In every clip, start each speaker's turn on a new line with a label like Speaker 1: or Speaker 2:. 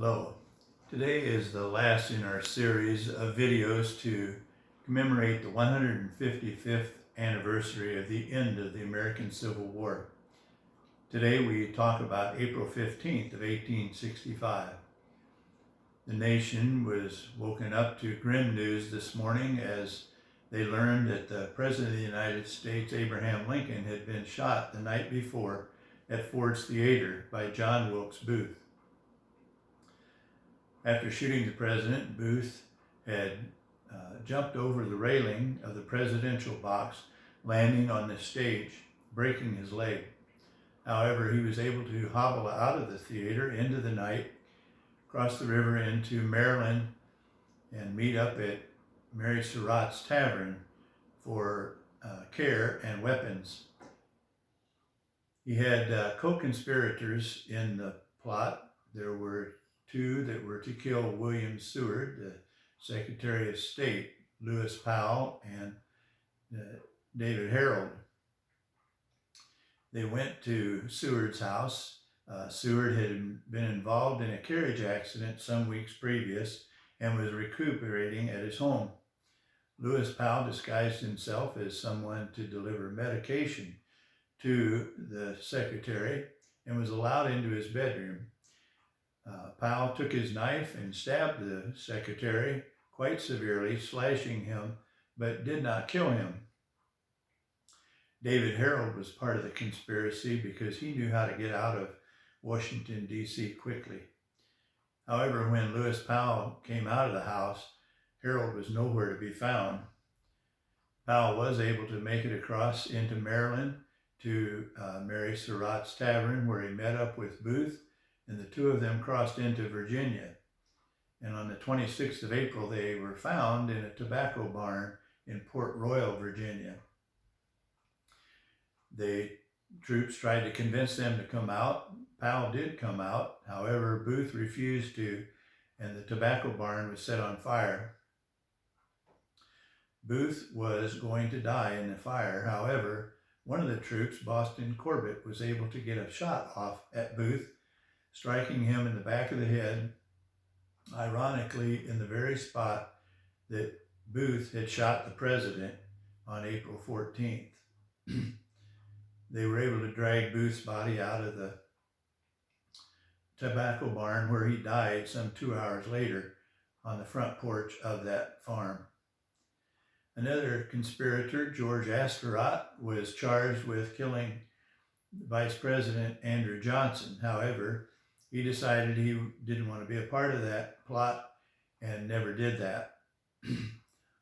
Speaker 1: Hello. Today is the last in our series of videos to commemorate the 155th anniversary of the end of the American Civil War. Today we talk about April 15th of 1865. The nation was woken up to grim news this morning as they learned that the President of the United States, Abraham Lincoln, had been shot the night before at Ford's Theater by John Wilkes Booth. After shooting the president, Booth had jumped over the railing of the presidential box, landing on the stage, breaking his leg. However, he was able to hobble out of the theater into the night, cross the river into Maryland, and meet up at Mary Surratt's Tavern for care and weapons. He had co-conspirators in the plot. There were two that were to kill William Seward, the Secretary of State, Lewis Powell, and David Herold. They went to Seward's house. Seward had been involved in a carriage accident some weeks previous and was recuperating at his home. Lewis Powell disguised himself as someone to deliver medication to the secretary and was allowed into his bedroom. Powell took his knife and stabbed the secretary quite severely, slashing him, but did not kill him. David Herold was part of the conspiracy because he knew how to get out of Washington, D.C. quickly. However, when Lewis Powell came out of the house, Herold was nowhere to be found. Powell was able to make it across into Maryland to Mary Surratt's Tavern, where he met up with Booth, and the two of them crossed into Virginia. And on the 26th of April, they were found in a tobacco barn in Port Royal, Virginia. The troops tried to convince them to come out. Powell did come out. However, Booth refused to, and the tobacco barn was set on fire. Booth was going to die in the fire. However, one of the troops, Boston Corbett, was able to get a shot off at Booth, striking him in the back of the head, ironically in the very spot that Booth had shot the president on April 14th. They were able to drag Booth's body out of the tobacco barn, where he died some 2 hours later on the front porch of that farm. Another conspirator, George Astaroth, was charged with killing Vice President Andrew Johnson. However, he decided he didn't want to be a part of that plot and never did that.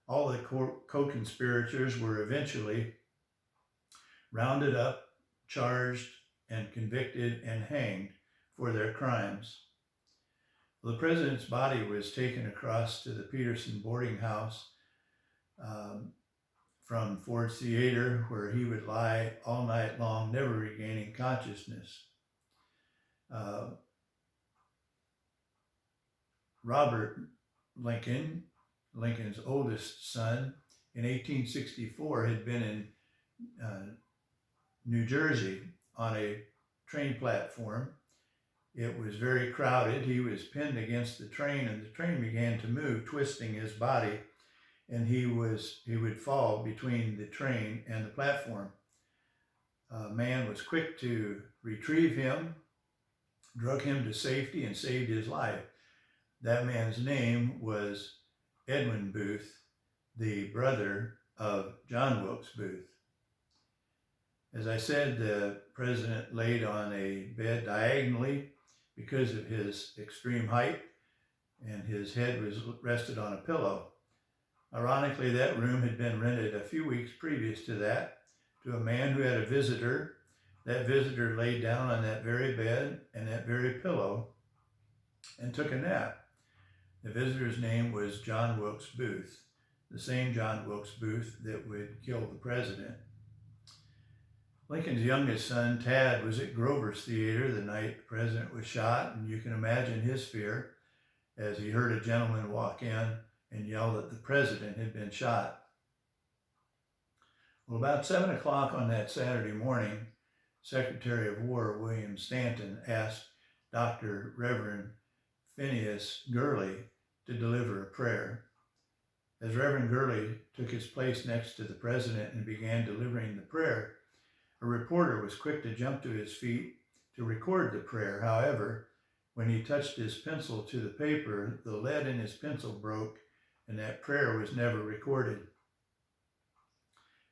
Speaker 1: All the co-conspirators were eventually rounded up, charged, and convicted and hanged for their crimes. The president's body was taken across to the Peterson boarding house from Ford's Theater, where he would lie all night long, never regaining consciousness. Robert Lincoln, Lincoln's oldest son, in 1864 had been in New Jersey on a train platform. It was very crowded. He was pinned against the train, and the train began to move, twisting his body, and he would fall between the train and the platform. A man was quick to retrieve him, drug him to safety, and saved his life. That man's name was Edwin Booth, the brother of John Wilkes Booth. As I said, the president laid on a bed diagonally because of his extreme height, and his head was rested on a pillow. Ironically, that room had been rented a few weeks previous to that to a man who had a visitor. That visitor laid down on that very bed and that very pillow and took a nap. The visitor's name was John Wilkes Booth, the same John Wilkes Booth that would kill the president. Lincoln's youngest son, Tad, was at Grover's Theater the night the president was shot, and you can imagine his fear as he heard a gentleman walk in and yell that the president had been shot. Well, about 7 o'clock on that Saturday morning, Secretary of War William Stanton asked Dr. Reverend Phineas Gurley to deliver a prayer. As Reverend Gurley took his place next to the president and began delivering the prayer, a reporter was quick to jump to his feet to record the prayer. However, when he touched his pencil to the paper, the lead in his pencil broke and that prayer was never recorded.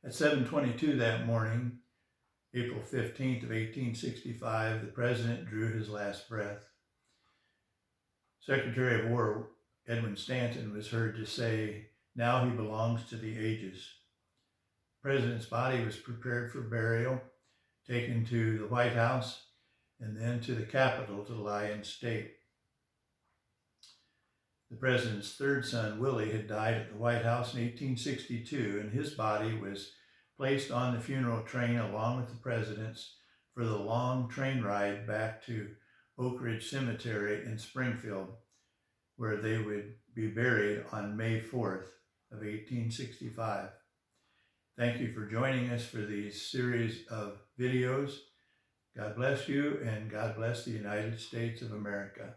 Speaker 1: At 7:22 that morning, April 15th of 1865, the president drew his last breath. Secretary of War Edwin Stanton was heard to say, "Now he belongs to the ages." The president's body was prepared for burial, taken to the White House, and then to the Capitol to lie in state. The president's third son, Willie, had died at the White House in 1862, and his body was placed on the funeral train along with the president's for the long train ride back to Oak Ridge Cemetery in Springfield, where they would be buried on May 4th of 1865. Thank you for joining us for these series of videos. God bless you, and God bless the United States of America.